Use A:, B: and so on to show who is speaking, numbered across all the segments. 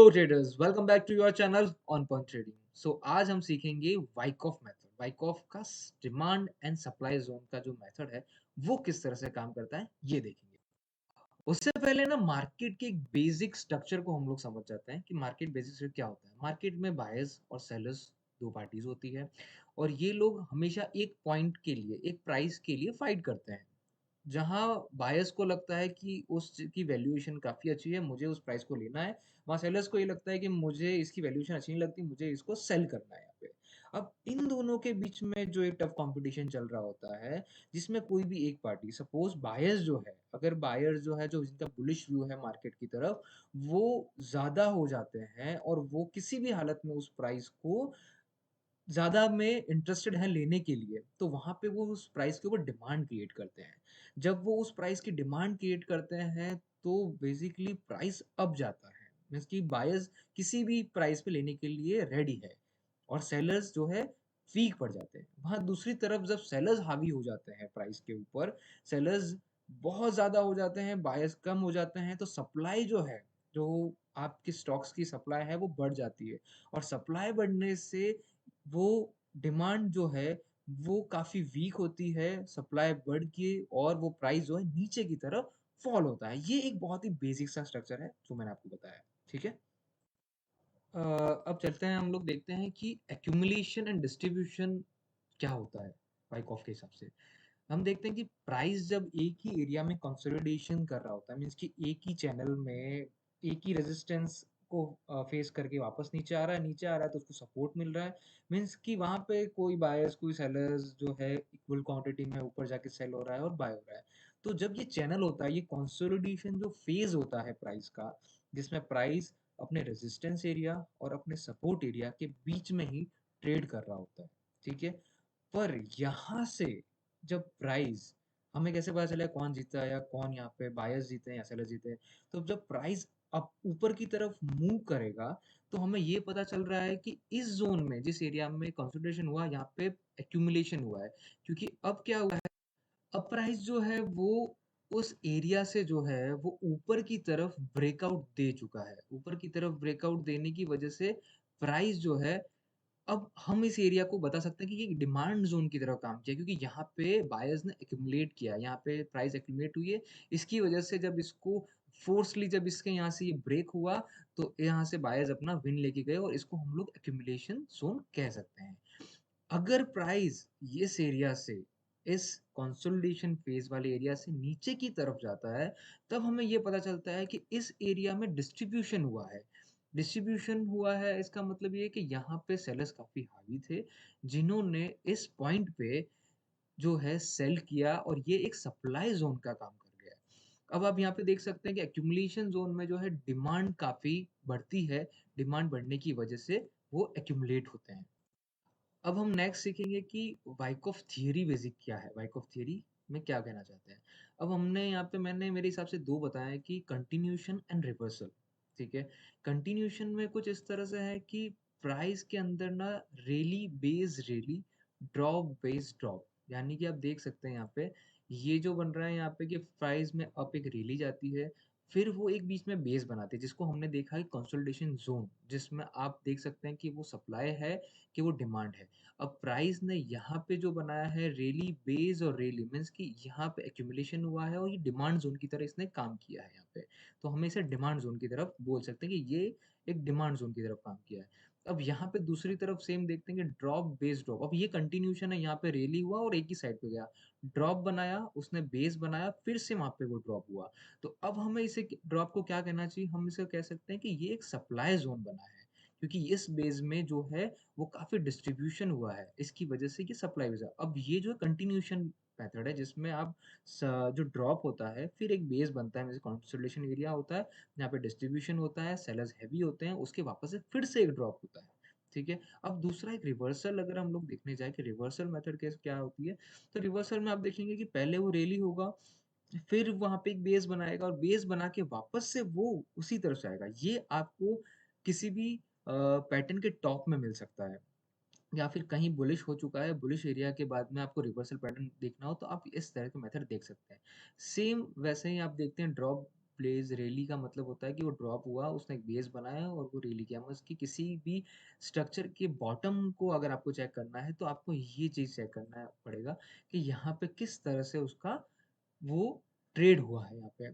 A: Hello traders, welcome back to your channel on point trading. So आज हम सीखेंगे Wyckoff method. Wyckoff का demand and supply zone का जो मेथड है वो किस तरह से काम करता है ये देखेंगे। उससे पहले ना मार्केट के एक बेसिक स्ट्रक्चर को हम लोग समझ जाते हैं कि मार्केट बेसिक स्ट्रक्चर क्या होता है। मार्केट में बायर्स और सेलर्स दो पार्टीज होती है और ये लोग हमेशा एक पॉइंट के लिए, एक प्राइस के लिए फाइट करते हैं। जहाँ बायर्स को लगता है कि उस की वैल्यूएशन काफ़ी अच्छी है, मुझे उस प्राइस को लेना है। वहाँ सेलर्स को ये लगता है कि मुझे इसकी वैल्यूएशन अच्छी नहीं लगती, मुझे इसको सेल करना है यहाँ पे। अब इन दोनों के बीच में जो एक टफ कॉम्पिटिशन चल रहा होता है, जिसमें कोई भी एक पार्टी सपोज़ बायर्स जो है, अगर बायर्स जो है, जो जिनका बुलिश व्यू है मार्केट की तरफ, वो ज़्यादा हो जाते हैं और वो किसी भी हालत में उस प्राइस को ज़्यादा में इंटरेस्टेड हैं लेने के लिए, तो वहाँ पे वो उस प्राइस के ऊपर डिमांड क्रिएट करते हैं। जब वो उस प्राइस की डिमांड क्रिएट करते हैं, तो बेसिकली प्राइस अप जाता है। मीन्स कि बायर्स किसी भी प्राइस पे लेने के लिए रेडी है और सेलर्स जो है वीक पड़ जाते हैं। वहाँ दूसरी तरफ जब सेलर्स हावी हो जाते हैं प्राइस के ऊपर, सेलर्स बहुत ज़्यादा हो जाते हैं, बायर्स कम हो जाते हैं, तो सप्लाई जो है, जो आपके स्टॉक्स की सप्लाई है, वो बढ़ जाती है और सप्लाई बढ़ने से वो डिमांड जो है वो काफ़ी वीक होती है, सप्लाई बढ़ के और वो प्राइस जो है नीचे की तरफ फॉल होता है। ये एक बहुत ही बेसिक सा स्ट्रक्चर है जो मैंने आपको बताया, ठीक है? अ, अब चलते हैं हम लोग देखते हैं कि एक्यूमुलेशन एंड डिस्ट्रीब्यूशन क्या होता है बाइकऑफ के हिसाब से। हम देखते हैं कि प्राइस जब एक ही एरिया में कंसोलिडेशन कर रहा होता है मीन्स कि एक ही चैनल में एक ही रेजिस्टेंस को फेस करके वापस नीचे आ रहा है तो उसको सपोर्ट मिल रहा है। मीन्स कि वहाँ पे कोई बायर्स कोई सेलर्स जो है इक्वल क्वांटिटी में ऊपर जाके सेल हो रहा है और बाय हो रहा है। तो जब ये चैनल होता है, ये कंसोलिडेशन जो फेज होता है प्राइस का, जिसमें प्राइस अपने रेजिस्टेंस एरिया और अपने सपोर्ट एरिया के बीच में ही ट्रेड कर रहा होता है, ठीक है? पर यहाँ से जब प्राइस, हमें कैसे पता चला कौन जीता या कौन यहाँ पे बायर्स जीते हैं या सेलर जीते हैं? तो जब प्राइस अप ऊपर की तरफ मूव करेगा, तो हमें ये पता चल रहा है कि इस ज़ोन में जिस एरिया में कंसोलिडेशन हुआ, यहाँ पे एक्यूमुलेशन हुआ है। क्योंकि अब क्या हुआ है, अब प्राइस जो है वो उस एरिया से जो है वो ऊपर की तरफ ब्रेकआउट दे चुका है। ऊपर की तरफ ब्रेकआउट देने की वजह से प्राइस जो है, अब हम इस एरिया को बता सकते हैं कि ये डिमांड ज़ोन की तरह काम किया क्योंकि यहाँ पे बायर्स ने एक्यूमुलेट किया, यहाँ पे प्राइस एक्यूमुलेट हुई है। इसकी वजह से जब इसको फ़ोर्सली जब इसके यहाँ से ये ब्रेक हुआ, तो यहाँ से बायर्स अपना विन लेके गए और इसको हम लोग एक्यूमुलेशन ज़ोन कह सकते हैं। अगर प्राइस इस एरिया से, इस कंसोलिडेशन फेज़ वाले एरिया से नीचे की तरफ जाता है, तब हमें ये पता चलता है कि इस एरिया में डिस्ट्रीब्यूशन हुआ है। डिस्ट्रीब्यूशन हुआ है इसका मतलब ये है कि यहाँ पे सेलर्स काफ़ी हावी थे, जिन्होंने इस पॉइंट पे जो है सेल किया और ये एक सप्लाई ज़ोन का काम कर गया है। अब आप यहाँ पे देख सकते हैं कि एक्यूमुलेशन ज़ोन में जो है डिमांड काफ़ी बढ़ती है, डिमांड बढ़ने की वजह से वो एक्यूमुलेट होते हैं। अब हम नेक्स्ट सीखेंगे कि वाइकॉफ थियरी बेसिक क्या है, वाइकॉफ थियरी में क्या कहना चाहते हैं। अब हमने यहाँ पे मैंने मेरे हिसाब से 2 बताए हैं कि कंटिन्यूएशन एंड रिवर्सल, ठीक है? कंटिन्यूएशन में कुछ इस तरह से है कि प्राइस के अंदर ना rally base rally, drop base drop, यानी कि आप देख सकते हैं यहाँ पे, ये जो बन रहा है यहाँ पे कि प्राइस में अप एक रैली जाती है, फिर वो एक बीच में बेस बनाती है जिसको हमने देखा है कंसोलिडेशन ज़ोन, जिसमें आप देख सकते हैं कि वो सप्लाई है कि वो डिमांड है। अब प्राइस ने यहाँ पे जो बनाया है रैली बेस और रैली मीन्स कि यहाँ पे एक्यूमुलेशन हुआ है और ये डिमांड ज़ोन की तरह इसने काम किया है यहाँ पे। तो हम इसे डिमांड ज़ोन की तरफ बोल सकते हैं कि ये एक डिमांड ज़ोन की तरफ काम किया है। अब यहाँ पे दूसरी तरफ सेम देखते हैं कि ड्रॉप बेस ड्रॉप। अब ये कंटिन्यूएशन है, यहाँ पे रैली हुआ और एक ही साइड पे गया। ड्रॉप बनाया, उसने बेस बनाया, फिर से वहाँ पे वो ड्रॉप हुआ। तो अब हमें इसे ड्रॉप को क्या कहना चाहिए? हम इसे कह सकते हैं कि ये एक सप्लाई ज़ोन बना है। क्योंकि इस बेस में जो है वो काफ़ी डिस्ट्रीब्यूशन हुआ है, इसकी वजह से ये सप्लाई हुआ। अब ये जो कंटिन्यूएशन मेथड है जिसमें आप स जो ड्रॉप होता है, फिर एक बेस बनता है, जैसे कंसोलिडेशन एरिया होता है, यहाँ पे डिस्ट्रीब्यूशन होता है, सेलर्स हेवी होते हैं, उसके वापस से फिर से एक ड्रॉप होता है, ठीक है? अब दूसरा एक रिवर्सल अगर हम लोग देखने जाएँ कि रिवर्सल मेथड कैस क्या होती है, तो रिवर्सल में आप देखेंगे कि पहले वो रैली होगा, फिर वहाँ पे एक बेस बनाएगा और बेस बना के वापस से वो उसी तरफ से आएगा। ये आपको किसी भी पैटर्न के टॉप में मिल सकता है या फिर कहीं बुलिश हो चुका है, बुलिश एरिया के बाद में आपको रिवर्सल पैटर्न देखना हो तो आप इस तरह के मेथड देख सकते हैं। सेम वैसे ही आप देखते हैं ड्रॉप बेस रैली का मतलब होता है कि वो ड्रॉप हुआ, उसने एक बेस बनाया और वो रैली किया। उसकी किसी भी स्ट्रक्चर के बॉटम को अगर आपको चेक करना है तो आपको ये चीज़ चेक करना पड़ेगा कि यहाँ पे किस तरह से उसका वो ट्रेड हुआ है यहाँ पे।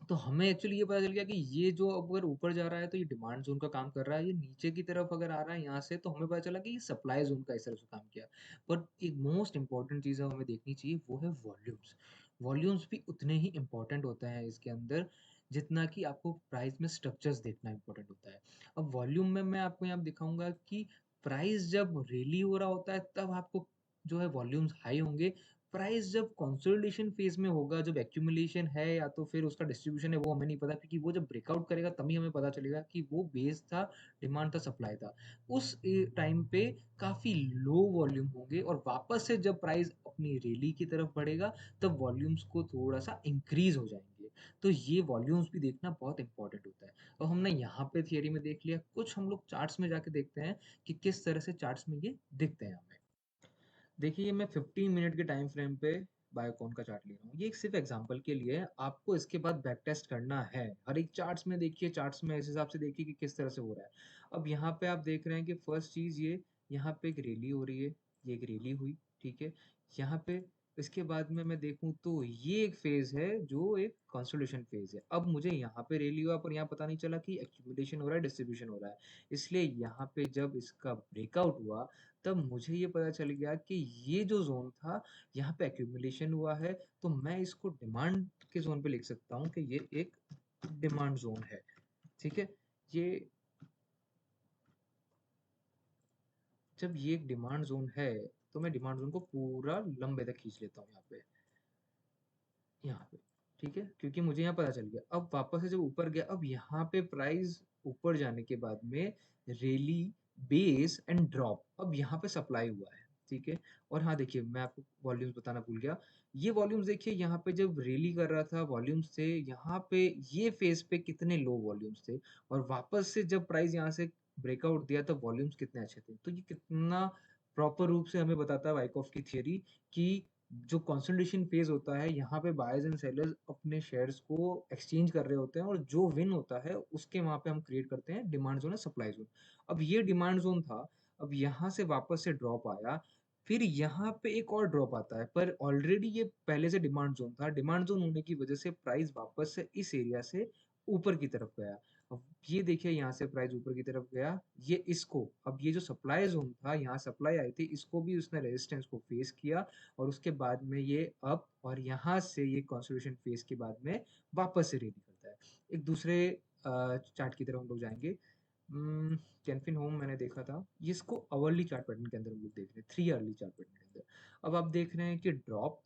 A: तो हमें एक्चुअली ये पता चल गया कि ये जो अगर ऊपर जा रहा है तो ये डिमांड जोन का काम कर रहा है, ये नीचे की तरफ अगर आ रहा है यहाँ से तो हमें पता चला कि ये सप्लाई जोन का इस तरह से काम किया। बट एक मोस्ट इंपॉर्टेंट चीज़ हमें देखनी चाहिए वो है वॉल्यूम्स। वॉल्यूम्स भी उतने ही इंपॉर्टेंट होते हैं इसके अंदर जितना कि आपको प्राइस में स्ट्रक्चर्स देखना इंपॉर्टेंट होता है। अब वॉल्यूम में मैं आपको यहाँ दिखाऊंगा कि प्राइस जब रैली हो रहा होता है तब आपको जो है वॉल्यूम्स हाई होंगे। प्राइस जब कंसोलिडेशन फेज में होगा, जब एक्यूमुलेशन है या तो फिर उसका डिस्ट्रीब्यूशन है वो हमें नहीं पता, क्योंकि वो जब ब्रेकआउट करेगा तभी हमें पता चलेगा कि वो बेस था, डिमांड था, सप्लाई था। उस टाइम पे काफी लो वॉल्यूम होंगे और वापस से जब प्राइस अपनी रैली की तरफ बढ़ेगा तब वॉल्यूम्स को थोड़ा सा इंक्रीज हो जाएंगे। तो ये वॉल्यूम्स भी देखना बहुत इंपॉर्टेंट होता है। और हमने यहाँ पे थियरी में देख लिया, कुछ हम लोग चार्ट्स में जाके देखते हैं कि किस तरह से चार्ट्स में ये दिखते हैं हमें। देखिए मैं 15 मिनट के टाइम फ्रेम पे बायोकॉन का चार्ट ले रहा हूँ। ये एक सिर्फ एग्जांपल के लिए है, आपको इसके बाद बैक टेस्ट करना है। हर एक चार्ट्स में देखिए, चार्ट्स में इस हिसाब से देखिए कि किस तरह से हो रहा है। अब यहाँ पे आप देख रहे हैं कि फर्स्ट चीज ये, यहाँ पे एक रैली हो रही है, ये एक रैली हुई, ठीक है। यहाँ पे इसके बाद में मैं देखूं तो ये एक फेज है जो एक कंसोलिडेशन फेज है। अब मुझे यहाँ पे रैली हुआ पर यहाँ पता नहीं चला कि एक्यूमुलेशन हो रहा है, डिस्ट्रीब्यूशन हो रहा है। इसलिए यहाँ पे जब इसका ब्रेकआउट हुआ तब मुझे ये पता चल गया कि ये जो ज़ोन था, यहाँ पे एक्यूमुलेशन हुआ है, तो मैं इसको डिमांड के ज़ोन पे लिख सकता हूँ कि ये एक डिमांड ज़ोन है, ठीक है? ये जब ये एक डिमांड ज़ोन है, तो मैं डिमांड ज़ोन को पूरा लंबे तक खींच लेता हूँ यहाँ पे, ठीक है? क्योंकि मुझे यहाँ पता चल गया। अब वापस से जब ऊपर गया, अब यहाँ पे प्राइस ऊपर जाने के बाद में रैली, बेस एंड ड्रॉप, अब यहाँ पे सप्लाई हुआ है, ठीक है। और हाँ देखिए, मैं आपको वॉल्यूम्स बताना भूल गया। ये वॉल्यूम्स देखिए, यहाँ पे जब रैली कर रहा था वॉल्यूम्स थे यहाँ पे, ये फेज पे कितने लो वॉल्यूम्स थे, और वापस से जब प्राइस यहाँ से ब्रेकआउट दिया तब वॉल्यूम्स कितने अच्छे थे। तो ये कितना प्रॉपर रूप से हमें बताता है वाइकॉफ की थियरी कि जो कंसोलिडेशन फेज होता है, यहाँ पे बायर्स एंड सेलर्स अपने शेयर्स को एक्सचेंज कर रहे होते हैं, और जो विन होता है उसके वहां पे हम क्रिएट करते हैं डिमांड जोन और सप्लाई जोन। अब ये डिमांड जोन था, अब यहाँ से वापस से ड्रॉप आया, फिर यहाँ पे एक और ड्रॉप आता है, पर ऑलरेडी ये पहले से डिमांड जोन था। डिमांड जोन होने की वजह से प्राइस वापस से इस एरिया से ऊपर की तरफ गया। अब ये देखिए, यहाँ से प्राइस ऊपर की तरफ गया, ये इसको, अब ये जो सप्लाई जोन था, यहाँ सप्लाई आई थी, इसको भी उसने रेजिस्टेंस को फेस किया, और उसके बाद में ये अप, और यहाँ से ये कंसोलिडेशन फेज के बाद में वापस से रेडी करता है। एक दूसरे चार्ट की तरफ हम लोग जाएंगे। कैनफिन होम मैंने देखा था, ये इसको अवर्ली चार्ट पैटर्न के अंदर हम लोग देख रहे हैं, 3 अर्ली चार्ट पैटर्न के अंदर। अब आप देख रहे हैं कि ड्रॉप,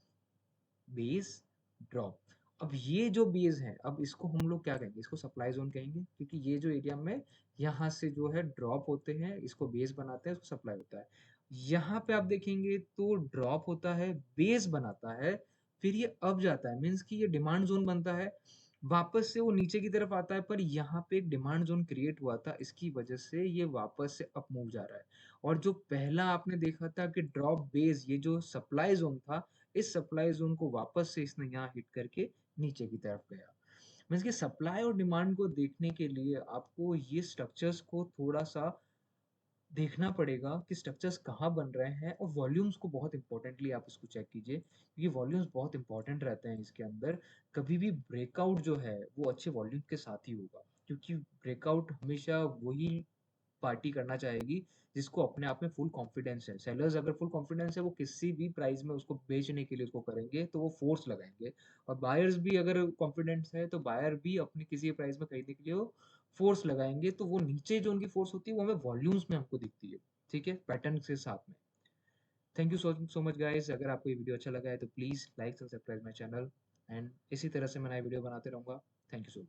A: बेस, ड्रॉप। अब ये जो बेस है, अब इसको हम लोग क्या कहेंगे, इसको सप्लाई जोन कहेंगे, क्योंकि ये जो एरिया में यहाँ से जो है ड्रॉप होते हैं, इसको बेस बनाते हैं, इसको सप्लाई होता है। यहाँ पे आप देखेंगे तो ड्रॉप होता है, बेस बनाता है, फिर ये अप जाता है, मीन्स कि ये डिमांड जोन बनता है, वापस से वो नीचे की तरफ आता है, पर यहाँ पे एक डिमांड जोन क्रिएट हुआ था, इसकी वजह से ये वापस से अप मूव जा रहा है। और जो पहला आपने देखा था कि ड्रॉप बेस, ये जो सप्लाई जोन था, इस सप्लाई जोन को वापस से इसने यहाँ हिट करके नीचे की तरफ गया। मीन्स कि सप्लाई और डिमांड को देखने के लिए आपको ये स्ट्रक्चर्स को थोड़ा सा देखना पड़ेगा कि स्ट्रक्चर्स कहाँ बन रहे हैं, और वॉल्यूम्स को बहुत इंपॉर्टेंटली आप इसको चेक कीजिए, क्योंकि वॉल्यूम्स बहुत इंपॉर्टेंट रहते हैं इसके अंदर। कभी भी ब्रेकआउट जो है वो अच्छे वॉल्यूम के साथ ही होगा, क्योंकि ब्रेकआउट हमेशा वही पार्टी करना चाहेगी जिसको अपने आप में फुल कॉन्फिडेंस है। सेलर्स अगर फुल कॉन्फिडेंस है, वो किसी भी प्राइस में उसको बेचने के लिए उसको करेंगे, तो वो फोर्स लगाएंगे। और बायर्स भी अगर कॉन्फिडेंस है तो बायर भी अपने किसी प्राइस में खरीदने के लिए वो फोर्स लगाएंगे। तो वो नीचे जो उनकी फोर्स होती है वो हमें वॉल्यूम्स में हमको दिखती है, ठीक है, पैटर्न के साथ में। Thank you so much guys. अगर आपको ये वीडियो अच्छा लगा है तो please like and subscribe my channel, and इसी तरह से मैं नए वीडियो बनाते रहूंगा। Thank you so much.